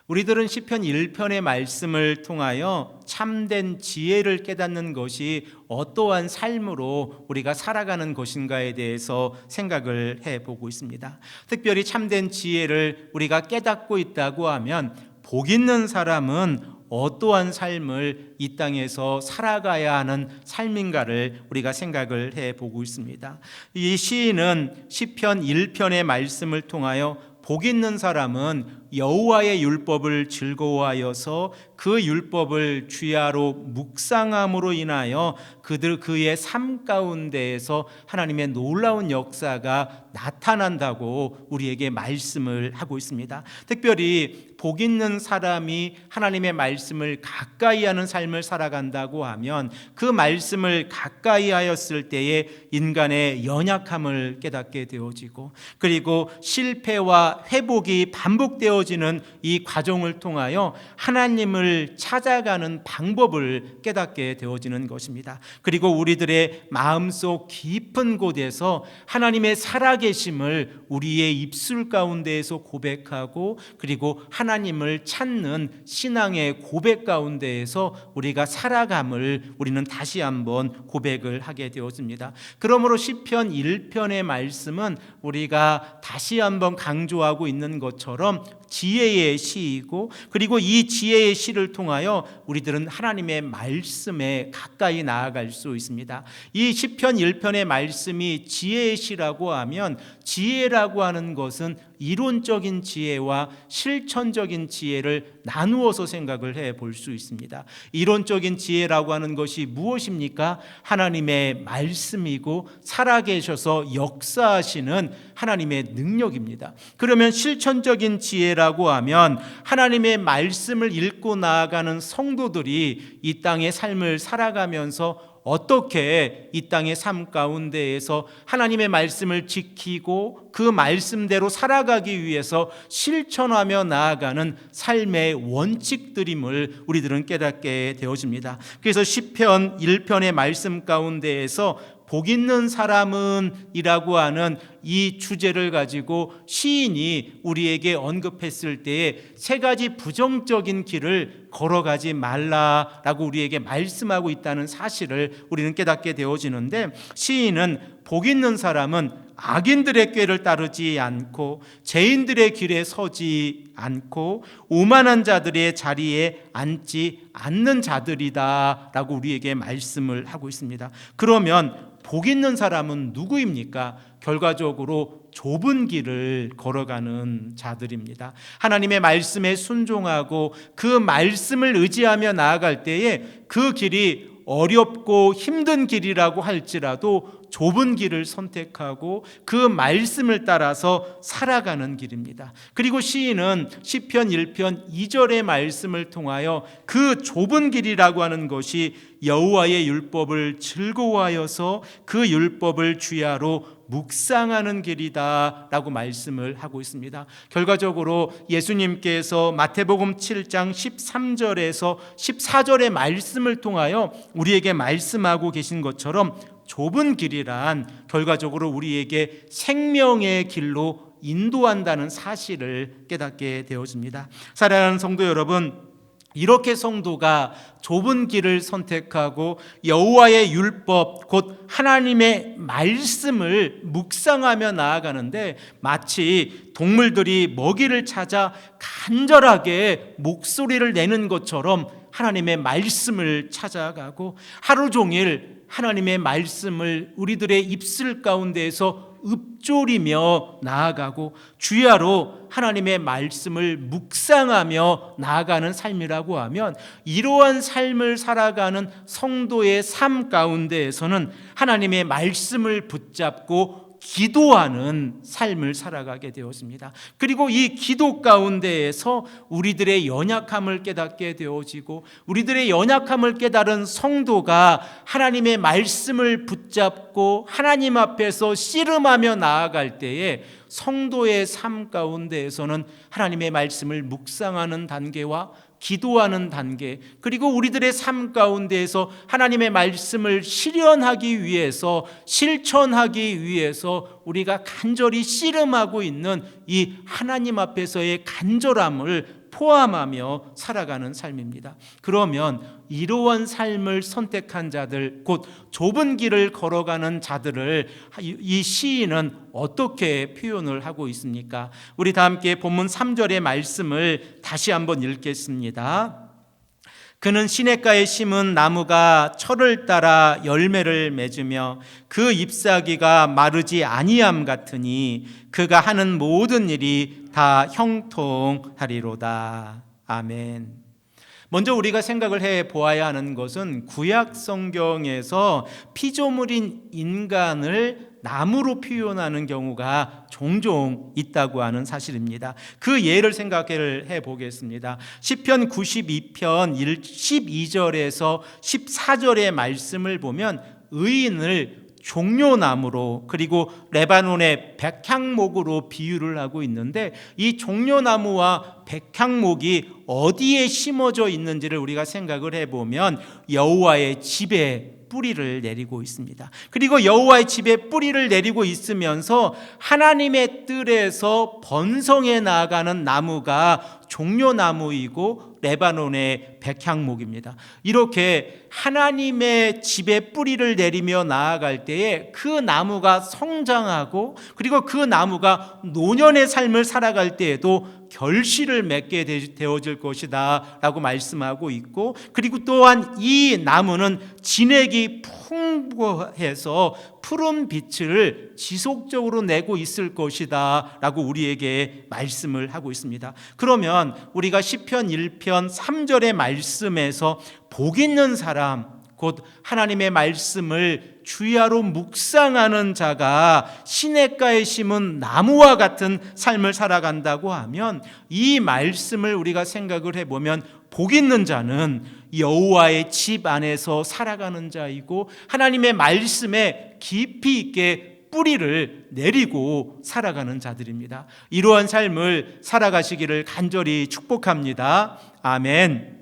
우리들은 시편 1편의 말씀을 통하여 참된 지혜를 깨닫는 것이 어떠한 삶으로 우리가 살아가는 것인가에 대해서 생각을 해보고 있습니다. 특별히 참된 지혜를 우리가 깨닫고 있다고 하면 복 있는 사람은 어떠한 삶을 이 땅에서 살아가야 하는 삶인가를 우리가 생각을 해보고 있습니다. 이 시인은 시편 1편의 말씀을 통하여 복 있는 사람은 여호와의 율법을 즐거워하여서 그 율법을 주야로 묵상함으로 인하여 그의 삶 가운데에서 하나님의 놀라운 역사가 나타난다고 우리에게 말씀을 하고 있습니다. 특별히 복 있는 사람이 하나님의 말씀을 가까이 하는 삶을 살아간다고 하면 그 말씀을 가까이 하였을 때에 인간의 연약함을 깨닫게 되어지고, 그리고 실패와 회복이 반복되어지는 이 과정을 통하여 하나님을 찾아가는 방법을 깨닫게 되어지는 것입니다. 그리고 우리들의 마음속 깊은 곳에서 하나님의 살아계심을 우리의 입술 가운데에서 고백하고, 그리고 하나님을 찾는 신앙의 고백 가운데에서 우리가 살아감을 우리는 다시 한번 고백을 하게 되었습니다. 그러므로 시편 1편의 말씀은 우리가 다시 한번 강조하고 있는 것처럼 지혜의 시이고, 그리고 이 지혜의 시를 통하여 우리들은 하나님의 말씀에 가까이 나아갈 수 있습니다. 이 시편 1편의 말씀이 지혜의 시라고 하면, 지혜라고 하는 것은 이론적인 지혜와 실천적인 지혜를 나누어서 생각을 해볼 수 있습니다. 이론적인 지혜라고 하는 것이 무엇입니까? 하나님의 말씀이고 살아계셔서 역사하시는 하나님의 능력입니다. 그러면 실천적인 지혜라고 하면 하나님의 말씀을 읽고 나아가는 성도들이 이 땅의 삶을 살아가면서 어떻게 이 땅의 삶 가운데에서 하나님의 말씀을 지키고 그 말씀대로 살아가기 위해서 실천하며 나아가는 삶의 원칙들임을 우리들은 깨닫게 되어집니다. 그래서 시편 1편의 말씀 가운데에서 복 있는 사람은 이라고 하는 이 주제를 가지고 시인이 우리에게 언급했을 때에 세 가지 부정적인 길을 걸어가지 말라라고 우리에게 말씀하고 있다는 사실을 우리는 깨닫게 되어지는데, 시인은 복 있는 사람은 악인들의 꾀를 따르지 않고 죄인들의 길에 서지 않고 오만한 자들의 자리에 앉지 않는 자들이다 라고 우리에게 말씀을 하고 있습니다. 그러면 복 있는 사람은 누구입니까? 결과적으로 좁은 길을 걸어가는 자들입니다. 하나님의 말씀에 순종하고 그 말씀을 의지하며 나아갈 때에 그 길이 어렵고 힘든 길이라고 할지라도 좁은 길을 선택하고 그 말씀을 따라서 살아가는 길입니다. 그리고 시인은 시편 1편 2절의 말씀을 통하여 그 좁은 길이라고 하는 것이 여호와의 율법을 즐거워하여서 그 율법을 주야로 묵상하는 길이다 라고 말씀을 하고 있습니다. 결과적으로 예수님께서 마태복음 7장 13절에서 14절의 말씀을 통하여 우리에게 말씀하고 계신 것처럼 좁은 길이란 결과적으로 우리에게 생명의 길로 인도한다는 사실을 깨닫게 되어집니다. 사랑하는 성도 여러분, 이렇게 성도가 좁은 길을 선택하고 여호와의 율법 곧 하나님의 말씀을 묵상하며 나아가는데, 마치 동물들이 먹이를 찾아 간절하게 목소리를 내는 것처럼 하나님의 말씀을 찾아가고 하루 종일 하나님의 말씀을 우리들의 입술 가운데에서 읊조리며 나아가고 주야로 하나님의 말씀을 묵상하며 나아가는 삶이라고 하면, 이러한 삶을 살아가는 성도의 삶 가운데에서는 하나님의 말씀을 붙잡고 기도하는 삶을 살아가게 되었습니다. 그리고 이 기도 가운데에서 우리들의 연약함을 깨닫게 되어지고, 우리들의 연약함을 깨달은 성도가 하나님의 말씀을 붙잡고 하나님 앞에서 씨름하며 나아갈 때에 성도의 삶 가운데에서는 하나님의 말씀을 묵상하는 단계와 기도하는 단계, 그리고 우리들의 삶 가운데에서 하나님의 말씀을 실현하기 위해서, 실천하기 위해서 우리가 간절히 씨름하고 있는 이 하나님 앞에서의 간절함을 포함하며 살아가는 삶입니다. 그러면 이러한 삶을 선택한 자들, 곧 좁은 길을 걸어가는 자들을 이 시인은 어떻게 표현을 하고 있습니까? 우리 다 함께 본문 3절의 말씀을 다시 한번 읽겠습니다. 그는 시냇가에 심은 나무가 철을 따라 열매를 맺으며 그 잎사귀가 마르지 아니함 같으니 그가 하는 모든 일이 다 형통하리로다. 아멘. 먼저 우리가 생각을 해 보아야 하는 것은 구약 성경에서 피조물인 인간을 나무로 표현하는 경우가 종종 있다고 하는 사실입니다. 그 예를 생각해 보겠습니다. 시편 92편 12절에서 14절의 말씀을 보면 의인을 종려나무로 그리고 레바논의 백향목으로 비유를 하고 있는데 이 종려나무와 백향목이 어디에 심어져 있는지를 우리가 생각을 해보면 여호와의 집에 뿌리를 내리고 있습니다. 그리고 여호와의 집에 뿌리를 내리고 있으면서 하나님의 뜰에서 번성해 나아가는 나무가 종려나무이고 레바논의 백향목입니다. 이렇게 하나님의 집에 뿌리를 내리며 나아갈 때에 그 나무가 성장하고 그리고 그 나무가 노년의 삶을 살아갈 때에도 결실을 맺게 되어질 것이다 라고 말씀하고 있고, 그리고 또한 이 나무는 진액이 풍부해서 푸른 빛을 지속적으로 내고 있을 것이다 라고 우리에게 말씀을 하고 있습니다. 그러면 우리가 시편 1편 3절의 말씀에서 복 있는 사람, 곧 하나님의 말씀을 주야로 묵상하는 자가 시냇가에 심은 나무와 같은 삶을 살아간다고 하면, 이 말씀을 우리가 생각을 해보면 복 있는 자는 여호와의 집 안에서 살아가는 자이고 하나님의 말씀에 깊이 있게 뿌리를 내리고 살아가는 자들입니다. 이러한 삶을 살아가시기를 간절히 축복합니다. 아멘.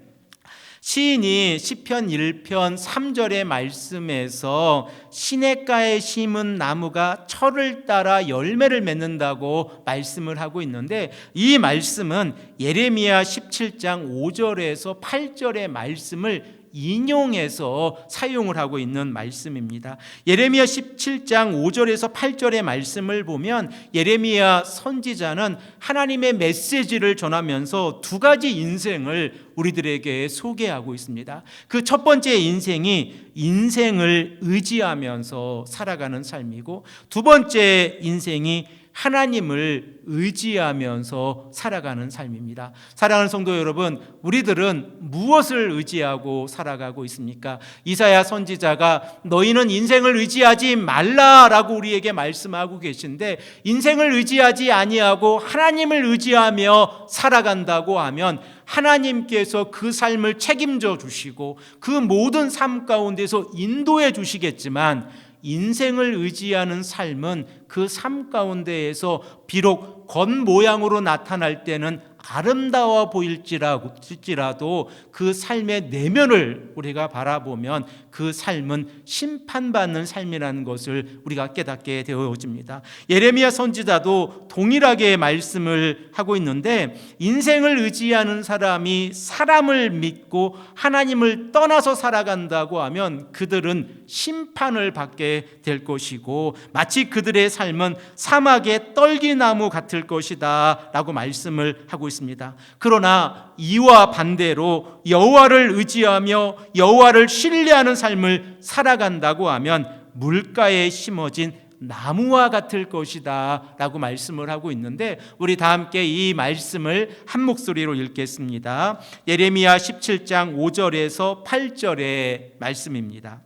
시인이 시편 1편 3절의 말씀에서 시냇가에 심은 나무가 철을 따라 열매를 맺는다고 말씀을 하고 있는데, 이 말씀은 예레미야 17장 5절에서 8절의 말씀을 인용해서 사용을 하고 있는 말씀입니다. 예레미야 17장 5절에서 8절의 말씀을 보면 예레미야 선지자는 하나님의 메시지를 전하면서 두 가지 인생을 우리들에게 소개하고 있습니다. 그 첫 번째 인생이 인생을 의지하면서 살아가는 삶이고, 두 번째 인생이 하나님을 의지하면서 살아가는 삶입니다. 사랑하는 성도 여러분, 우리들은 무엇을 의지하고 살아가고 있습니까? 이사야 선지자가 너희는 인생을 의지하지 말라라고 우리에게 말씀하고 계신데, 인생을 의지하지 아니하고 하나님을 의지하며 살아간다고 하면 하나님께서 그 삶을 책임져 주시고 그 모든 삶 가운데서 인도해 주시겠지만, 인생을 의지하는 삶은 그 삶 가운데에서 비록 겉모양으로 나타날 때는 아름다워 보일지라도 그 삶의 내면을 우리가 바라보면 그 삶은 심판받는 삶이라는 것을 우리가 깨닫게 되어집니다. 예레미야 선지자도 동일하게 말씀을 하고 있는데, 인생을 의지하는 사람이 사람을 믿고 하나님을 떠나서 살아간다고 하면 그들은 심판을 받게 될 것이고 마치 그들의 삶은 사막의 떨기나무 같을 것이다 라고 말씀을 하고 있습니다. 그러나 이와 반대로 여호와를 의지하며 여호와를 신뢰하는 삶을 살아간다고 하면 물가에 심어진 나무와 같을 것이다 라고 말씀을 하고 있는데, 우리 다 함께 이 말씀을 한 목소리로 읽겠습니다. 예레미야 17장 5절에서 8절의 말씀입니다.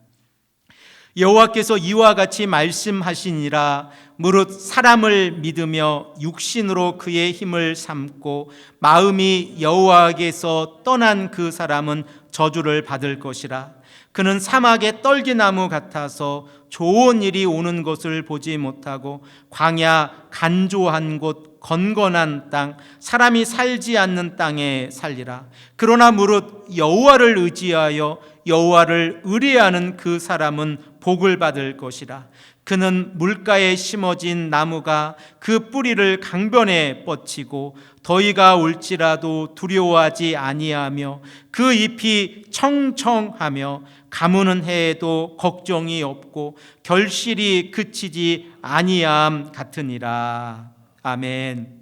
여호와께서 이와 같이 말씀하시니라. 무릇 사람을 믿으며 육신으로 그의 힘을 삼고 마음이 여호와께서 떠난 그 사람은 저주를 받을 것이라. 그는 사막의 떨기나무 같아서 좋은 일이 오는 것을 보지 못하고 광야 간조한 곳 건건한 땅 사람이 살지 않는 땅에 살리라. 그러나 무릇 여호와를 의지하여 여호와를 의뢰하는 그 사람은 복을 받을 것이라. 그는 물가에 심어진 나무가 그 뿌리를 강변에 뻗치고 더위가 올지라도 두려워하지 아니하며 그 잎이 청청하며 가무는 해에도 걱정이 없고 결실이 그치지 아니함 같으니라. 아멘.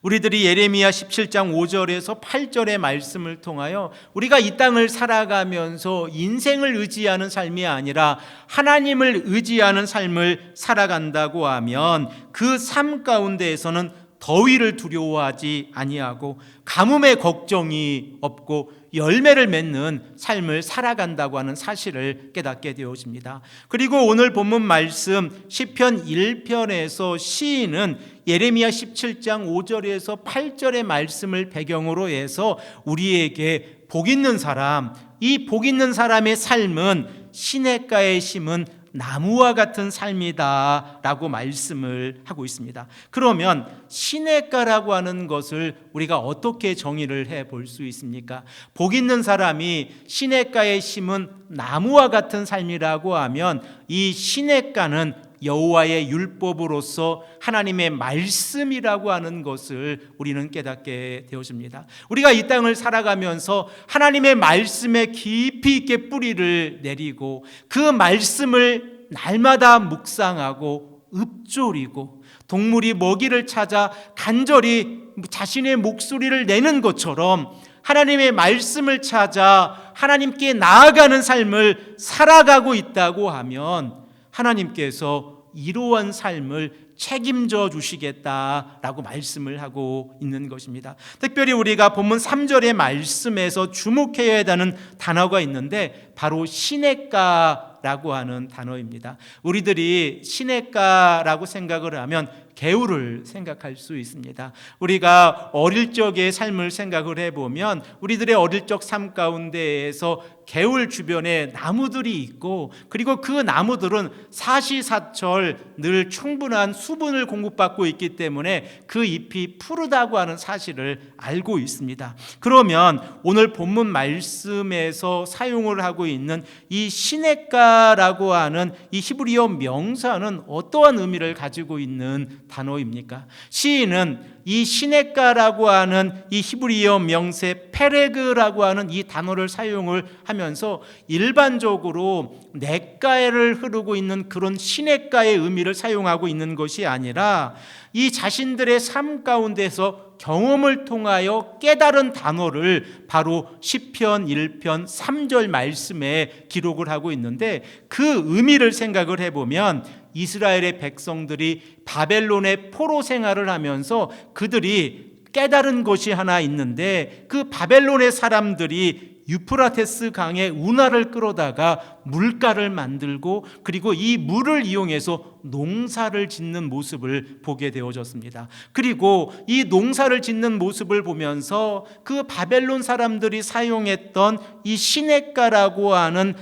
우리들이 예레미야 17장 5절에서 8절의 말씀을 통하여 우리가 이 땅을 살아가면서 인생을 의지하는 삶이 아니라 하나님을 의지하는 삶을 살아간다고 하면 그 삶 가운데에서는 더위를 두려워하지 아니하고 가뭄의 걱정이 없고 열매를 맺는 삶을 살아간다고 하는 사실을 깨닫게 되어집니다. 그리고 오늘 본문 말씀 시편 1편에서 시인은 예레미야 17장 5절에서 8절의 말씀을 배경으로 해서 우리에게 복 있는 사람, 이 복 있는 사람의 삶은 시냇가에 심은 나무와 같은 삶이다 라고 말씀을 하고 있습니다. 그러면 시냇가라고 하는 것을 우리가 어떻게 정의를 해볼 수 있습니까? 복 있는 사람이 시냇가에 심은 나무와 같은 삶이라고 하면 이 시냇가는 여호와의 율법으로서 하나님의 말씀이라고 하는 것을 우리는 깨닫게 되어집니다. 우리가 이 땅을 살아가면서 하나님의 말씀에 깊이 있게 뿌리를 내리고 그 말씀을 날마다 묵상하고 읊조리고 동물이 먹이를 찾아 간절히 자신의 목소리를 내는 것처럼 하나님의 말씀을 찾아 하나님께 나아가는 삶을 살아가고 있다고 하면 하나님께서 이러한 삶을 책임져 주시겠다라고 말씀을 하고 있는 것입니다. 특별히 우리가 본문 3절의 말씀에서 주목해야 하는 단어가 있는데 바로 시냇가라고 하는 단어입니다. 우리들이 시냇가라고 생각을 하면 개울을 생각할 수 있습니다. 우리가 어릴 적의 삶을 생각을 해보면 우리들의 어릴 적 삶 가운데에서 개울 주변에 나무들이 있고 그리고 그 나무들은 사시사철 늘 충분한 수분을 공급받고 있기 때문에 그 잎이 푸르다고 하는 사실을 알고 있습니다. 그러면 오늘 본문 말씀에서 사용을 하고 있는 이 시냇가라고 하는 이 히브리어 명사는 어떠한 의미를 가지고 있는 단어입니까? 시인은 이 시냇가라고 하는 이 히브리어 명세 페레그라고 하는 이 단어를 사용을 하면서 일반적으로 냇가를 흐르고 있는 그런 시냇가의 의미를 사용하고 있는 것이 아니라 이 자신들의 삶 가운데서 경험을 통하여 깨달은 단어를 바로 시편 1편 3절 말씀에 기록을 하고 있는데 그 의미를 생각을 해보면 이스라엘의 백성들이 바벨론의 포로 생활을 하면서 그들이 깨달은 것이 하나 있는데 그 바벨론의 사람들이 유프라테스 강에 운하를 끌어다가 물가를 만들고 그리고 이 물을 이용해서 농사를 짓는 모습을 보게 되어졌습니다. 그리고 이 농사를 짓는 모습을 보면서 그 바벨론 사람들이 사용했던 이 시냇가라고 하는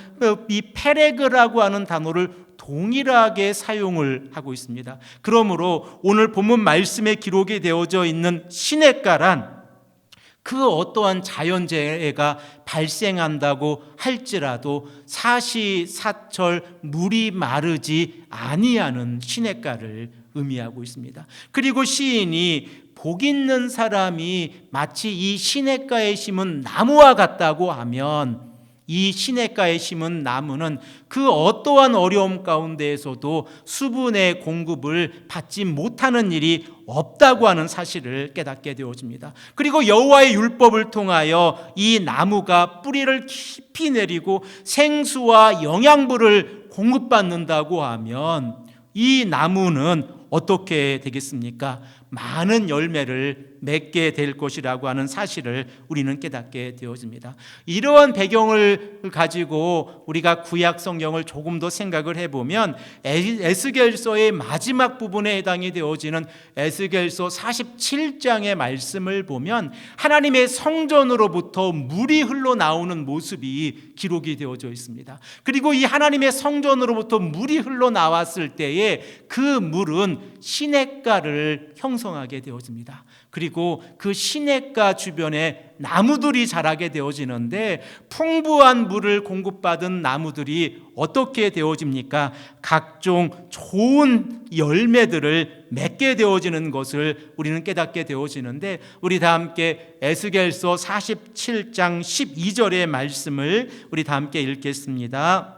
이 페레그라고 하는 단어를 동일하게 사용을 하고 있습니다. 그러므로 오늘 본문 말씀에 기록이 되어져 있는 시냇가란 그 어떠한 자연재해가 발생한다고 할지라도 사시사철 물이 마르지 아니하는 시냇가를 의미하고 있습니다. 그리고 시인이 복 있는 사람이 마치 이 시냇가에 심은 나무와 같다고 하면 이 시냇가에 심은 나무는 그 어떠한 어려움 가운데에서도 수분의 공급을 받지 못하는 일이 없다고 하는 사실을 깨닫게 되어집니다. 그리고 여호와의 율법을 통하여 이 나무가 뿌리를 깊이 내리고 생수와 영양분을 공급받는다고 하면 이 나무는 어떻게 되겠습니까? 많은 열매를 맺게 될 것이라고 하는 사실을 우리는 깨닫게 되어집니다. 이러한 배경을 가지고 우리가 구약 성경을 조금 더 생각을 해보면 에스겔서의 마지막 부분에 해당이 되어지는 에스겔서 47장의 말씀을 보면 하나님의 성전으로부터 물이 흘러나오는 모습이 기록이 되어져 있습니다. 그리고 이 하나님의 성전으로부터 물이 흘러나왔을 때에 그 물은 시냇가를 형성하게 되어집니다. 그리고 그 시냇가 주변에 나무들이 자라게 되어지는데, 풍부한 물을 공급받은 나무들이 어떻게 되어집니까? 각종 좋은 열매들을 맺게 되어지는 것을 우리는 깨닫게 되어지는데, 우리 다 함께 에스겔서 47장 12절의 말씀을 우리 다 함께 읽겠습니다.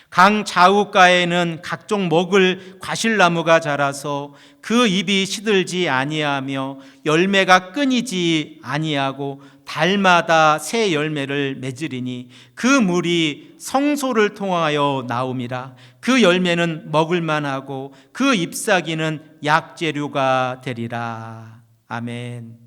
강 좌우가에는 각종 먹을 과실나무가 자라서 그 잎이 시들지 아니하며 열매가 끊이지 아니하고 달마다 새 열매를 맺으리니 그 물이 성소를 통하여 나옴이라. 그 열매는 먹을 만하고 그 잎사귀는 약재료가 되리라. 아멘.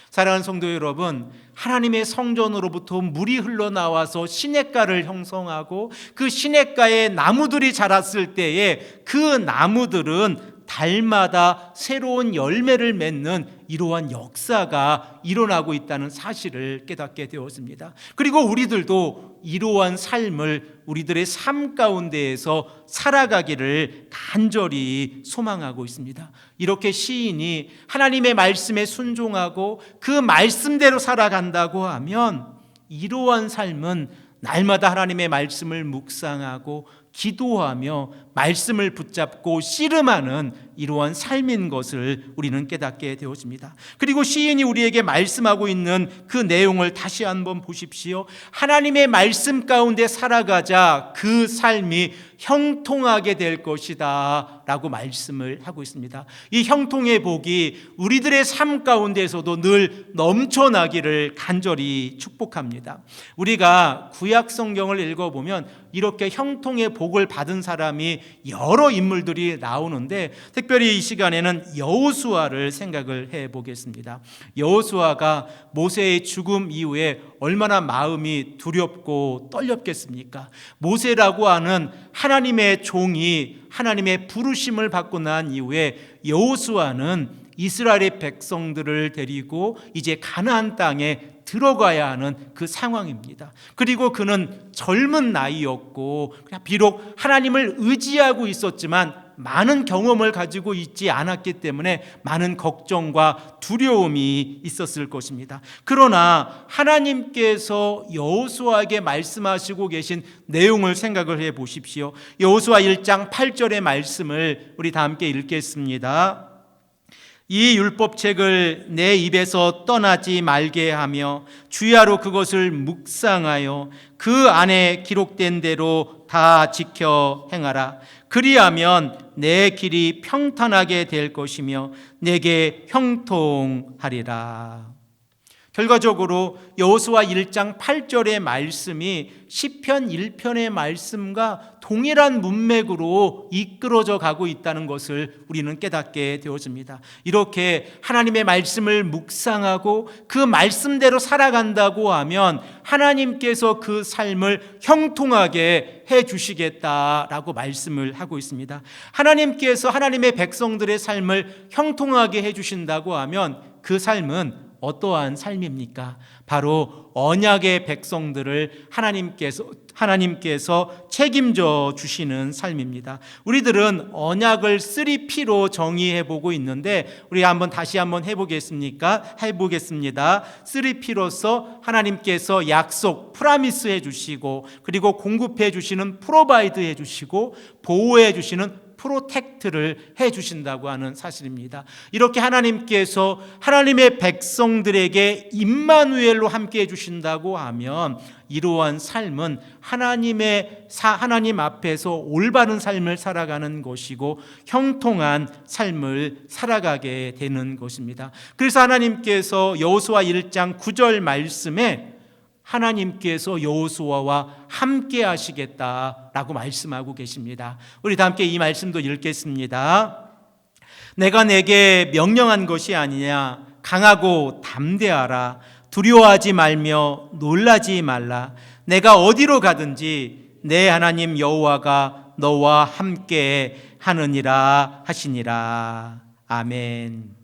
사랑하는 성도 여러분, 하나님의 성전으로부터 물이 흘러나와서 시냇가를 형성하고 그 시냇가에 나무들이 자랐을 때에 그 나무들은 달마다 새로운 열매를 맺는 이러한 역사가 일어나고 있다는 사실을 깨닫게 되었습니다. 그리고 우리들도 이러한 삶을 우리들의 삶 가운데에서 살아가기를 간절히 소망하고 있습니다. 이렇게 시인이 하나님의 말씀에 순종하고 그 말씀대로 살아간다고 하면, 이러한 삶은 날마다 하나님의 말씀을 묵상하고 기도하며 말씀을 붙잡고 씨름하는 이러한 삶인 것을 우리는 깨닫게 되어집니다. 그리고 시인이 우리에게 말씀하고 있는 그 내용을 다시 한번 보십시오. 하나님의 말씀 가운데 살아가자 그 삶이 형통하게 될 것이다 라고 말씀을 하고 있습니다. 이 형통의 복이 우리들의 삶 가운데서도 늘 넘쳐나기를 간절히 축복합니다. 우리가 구약 성경을 읽어보면 이렇게 형통의 복을 받은 사람이 여러 인물들이 나오는데, 특별히 이 시간에는 여호수아를 생각을 해보겠습니다. 여호수아가 모세의 죽음 이후에 얼마나 마음이 두렵고 떨렸겠습니까? 모세라고 하는 하나님의 종이 하나님의 부르심을 받고 난 이후에 여호수아는 이스라엘의 백성들을 데리고 이제 가나안 땅에 들어가야 하는 그 상황입니다. 그리고 그는 젊은 나이였고 비록 하나님을 의지하고 있었지만 많은 경험을 가지고 있지 않았기 때문에 많은 걱정과 두려움이 있었을 것입니다. 그러나 하나님께서 여호수아에게 말씀하시고 계신 내용을 생각을 해 보십시오. 여호수아 1장 8절의 말씀을 우리 다 함께 읽겠습니다. 이 율법책을 내 입에서 떠나지 말게 하며 주야로 그것을 묵상하여 그 안에 기록된 대로 다 지켜 행하라. 그리하면 내 길이 평탄하게 될 것이며 내게 형통하리라. 결과적으로 여호수아 1장 8절의 말씀이 시편 1편의 말씀과 동일한 문맥으로 이끌어져 가고 있다는 것을 우리는 깨닫게 되어집니다. 이렇게 하나님의 말씀을 묵상하고 그 말씀대로 살아간다고 하면 하나님께서 그 삶을 형통하게 해 주시겠다라고 말씀을 하고 있습니다. 하나님께서 하나님의 백성들의 삶을 형통하게 해 주신다고 하면 그 삶은 어떠한 삶입니까? 바로 언약의 백성들을 하나님께서 책임져 주시는 삶입니다. 우리들은 언약을 3P로 정의해 보고 있는데, 우리 다시 한번 해보겠습니다. 3P로서 하나님께서 약속, 프라미스 해주시고, 그리고 공급해 주시는 프로바이드 해주시고, 보호해 주시는 프로텍트를 해주신다고 하는 사실입니다. 이렇게 하나님께서 하나님의 백성들에게 임마누엘로 함께 해주신다고 하면 이러한 삶은 하나님 앞에서 올바른 삶을 살아가는 것이고 형통한 삶을 살아가게 되는 것입니다. 그래서 하나님께서 여호수아 1장 9절 말씀에 하나님께서 여호수아와 함께 하시겠다라고 말씀하고 계십니다. 우리 다 함께 이 말씀도 읽겠습니다. 내가 내게 명령한 것이 아니냐. 강하고 담대하라. 두려워하지 말며 놀라지 말라. 내가 어디로 가든지 내 하나님 여호와가 너와 함께 하느니라 하시니라. 아멘.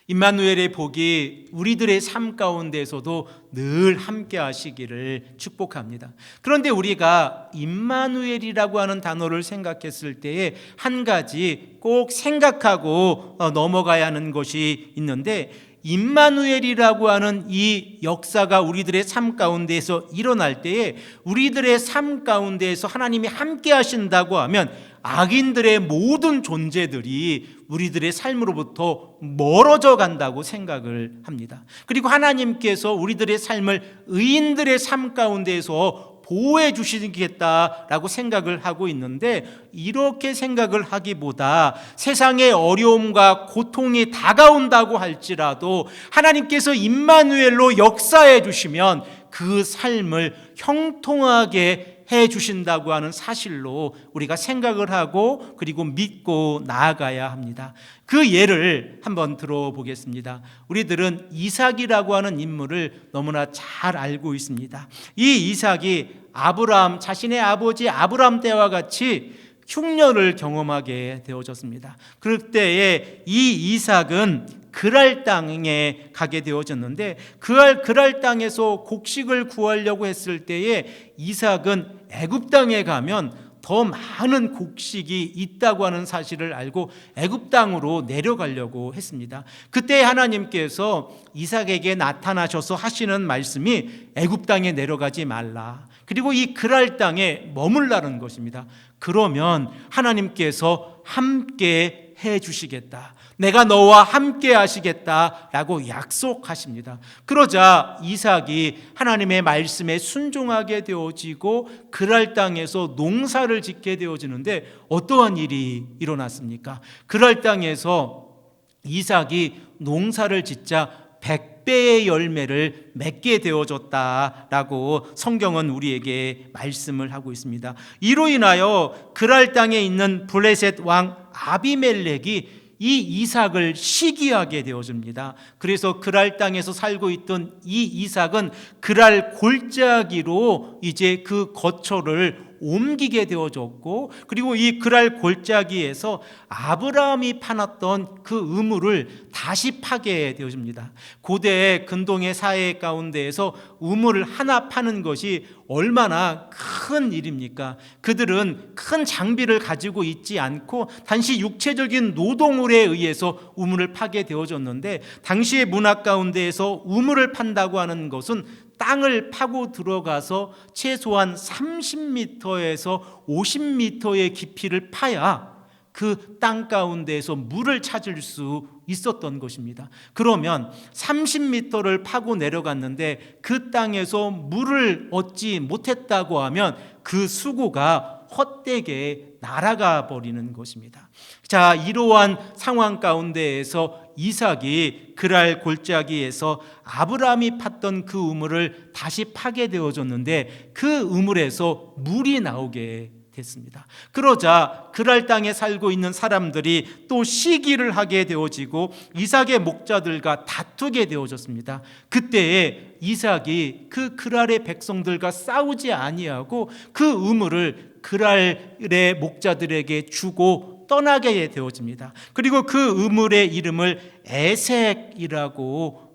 임마누엘의 복이 우리들의 삶 가운데에서도 늘 함께 하시기를 축복합니다. 그런데 우리가 임마누엘이라고 하는 단어를 생각했을 때에 한 가지 꼭 생각하고 넘어가야 하는 것이 있는데, 임마누엘이라고 하는 이 역사가 우리들의 삶 가운데에서 일어날 때에 우리들의 삶 가운데에서 하나님이 함께 하신다고 하면 악인들의 모든 존재들이 우리들의 삶으로부터 멀어져 간다고 생각을 합니다. 그리고 하나님께서 우리들의 삶을 의인들의 삶 가운데에서 보호해 주시겠다라고 생각을 하고 있는데, 이렇게 생각을 하기보다 세상의 어려움과 고통이 다가온다고 할지라도 하나님께서 임마누엘로 역사해 주시면 그 삶을 형통하게 해 주신다고 하는 사실로 우리가 생각을 하고 그리고 믿고 나아가야 합니다. 그 예를 한번 들어보겠습니다. 우리들은 이삭이라고 하는 인물을 너무나 잘 알고 있습니다. 이 이삭이 아브라함, 자신의 아버지 아브라함 때와 같이 흉년을 경험하게 되어졌습니다. 그때에 이 이삭은 그랄 땅에 가게 되어졌는데, 그랄 땅에서 곡식을 구하려고 했을 때에 이삭은 애굽 땅에 가면 더 많은 곡식이 있다고 하는 사실을 알고 애굽 땅으로 내려가려고 했습니다. 그때 하나님께서 이삭에게 나타나셔서 하시는 말씀이 애굽 땅에 내려가지 말라, 그리고 이 그랄 땅에 머물라는 것입니다. 그러면 하나님께서 함께 해 주시겠다, 내가 너와 함께 하시겠다라고 약속하십니다. 그러자 이삭이 하나님의 말씀에 순종하게 되어지고 그랄 땅에서 농사를 짓게 되어지는데, 어떠한 일이 일어났습니까? 그랄 땅에서 이삭이 농사를 짓자 100배의 열매를 맺게 되어졌다라고 성경은 우리에게 말씀을 하고 있습니다. 이로 인하여 그랄 땅에 있는 블레셋 왕 아비멜렉이 이 이삭을 시기하게 되어집니다. 그래서 그랄 땅에서 살고 있던 이 이삭은 그랄 골짜기로 이제 그 거처를 옮기게 되어졌고, 그리고 이 그랄 골짜기에서 아브라함이 파놨던 그 우물을 다시 파게 되어집니다. 고대 근동의 사회 가운데에서 우물을 하나 파는 것이 얼마나 큰 일입니까? 그들은 큰 장비를 가지고 있지 않고 단지 육체적인 노동에 의해서 우물을 파게 되어졌는데, 당시의 문화 가운데에서 우물을 판다고 하는 것은 땅을 파고 들어가서 최소한 30m에서 50m의 깊이를 파야 그 땅 가운데에서 물을 찾을 수 있었던 것입니다. 그러면 30m를 파고 내려갔는데 그 땅에서 물을 얻지 못했다고 하면 그 수고가 헛되게 날아가 버리는 것입니다. 자, 이러한 상황 가운데에서 이삭이 그랄 골짜기에서 아브라함이 팠던 그 우물을 다시 파게 되어졌는데, 그 우물에서 물이 나오게 됐습니다. 그러자 그랄 땅에 살고 있는 사람들이 또 시기를 하게 되어지고 이삭의 목자들과 다투게 되어졌습니다. 그때에 이삭이 그 그랄의 백성들과 싸우지 아니하고 그 우물을 그랄의 목자들에게 주고 떠나게 되어집니다. 그리고 그 우물의 이름을 에색이라고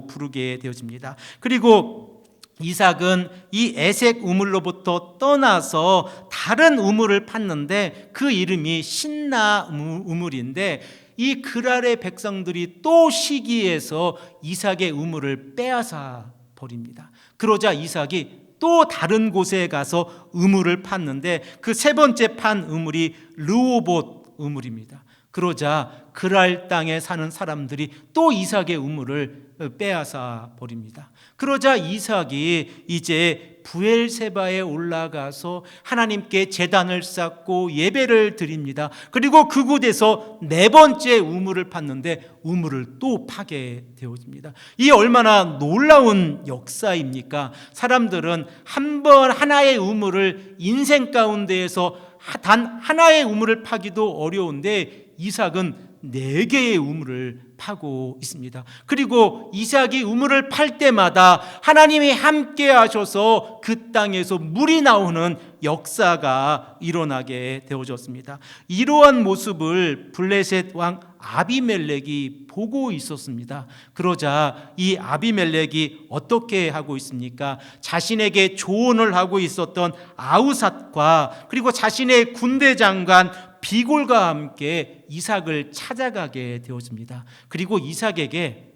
부르게 되어집니다. 그리고 이삭은 이 에색 우물로부터 떠나서 다른 우물을 팠는데 그 이름이 신나 우물인데, 이 그랄의 백성들이 또 시기해서 이삭의 우물을 빼앗아 버립니다. 그러자 이삭이 또 다른 곳에 가서 우물을 팠는데 그 세 번째 판 우물이 르호봇 우물입니다. 그러자 그랄 땅에 사는 사람들이 또 이삭의 우물을 빼앗아 버립니다. 그러자 이삭이 이제 부엘세바에 올라가서 하나님께 제단을 쌓고 예배를 드립니다. 그리고 그곳에서 네 번째 우물을 팠는데 우물을 또 파게 되어집니다. 이 얼마나 놀라운 역사입니까? 사람들은 한 번 하나의 우물을 인생 가운데에서 단 하나의 우물을 파기도 어려운데 이삭은 4개의 우물을 파고 있습니다. 그리고 이삭이 우물을 팔 때마다 하나님이 함께 하셔서 그 땅에서 물이 나오는 역사가 일어나게 되어졌습니다. 이러한 모습을 블레셋 왕 아비멜렉이 보고 있었습니다. 그러자 이 아비멜렉이 어떻게 하고 있습니까? 자신에게 조언을 하고 있었던 아우삿과 그리고 자신의 군대 장관 비골과 함께 이삭을 찾아가게 되었습니다. 그리고 이삭에게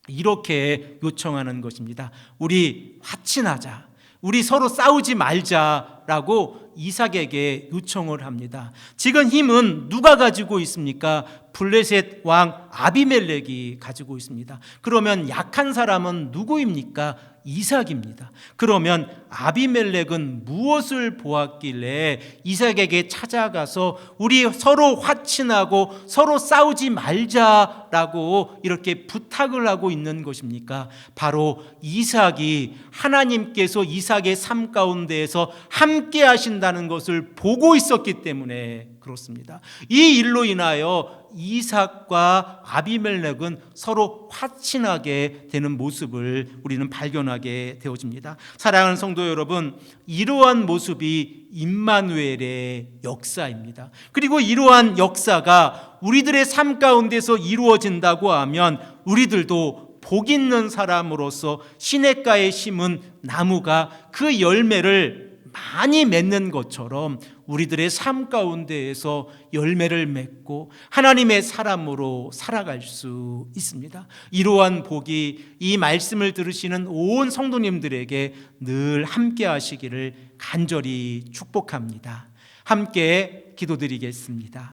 이렇게 요청하는 것입니다. 우리 화친하자. 우리 서로 싸우지 말자라고 이삭에게 요청을 합니다. 지금 힘은 누가 가지고 있습니까? 블레셋 왕 아비멜렉이 가지고 있습니다. 그러면 약한 사람은 누구입니까? 이삭입니다. 그러면 아비멜렉은 무엇을 보았길래 이삭에게 찾아가서 우리 서로 화친하고 서로 싸우지 말자라고 이렇게 부탁을 하고 있는 것입니까? 바로 이삭이 하나님께서 이삭의 삶 가운데에서 함께 하신다는 것을 보고 있었기 때문에 그렇습니다. 이 일로 인하여 이삭과 아비멜렉은 서로 화친하게 되는 모습을 우리는 발견하게 되어집니다. 사랑하는 성도 여러분, 이러한 모습이 임마누엘의 역사입니다. 그리고 이러한 역사가 우리들의 삶 가운데서 이루어진다고 하면 우리들도 복 있는 사람으로서 시냇가에 심은 나무가 그 열매를 많이 맺는 것처럼 우리들의 삶 가운데에서 열매를 맺고 하나님의 사람으로 살아갈 수 있습니다. 이러한 복이 이 말씀을 들으시는 온 성도님들에게 늘 함께 하시기를 간절히 축복합니다. 함께 기도드리겠습니다.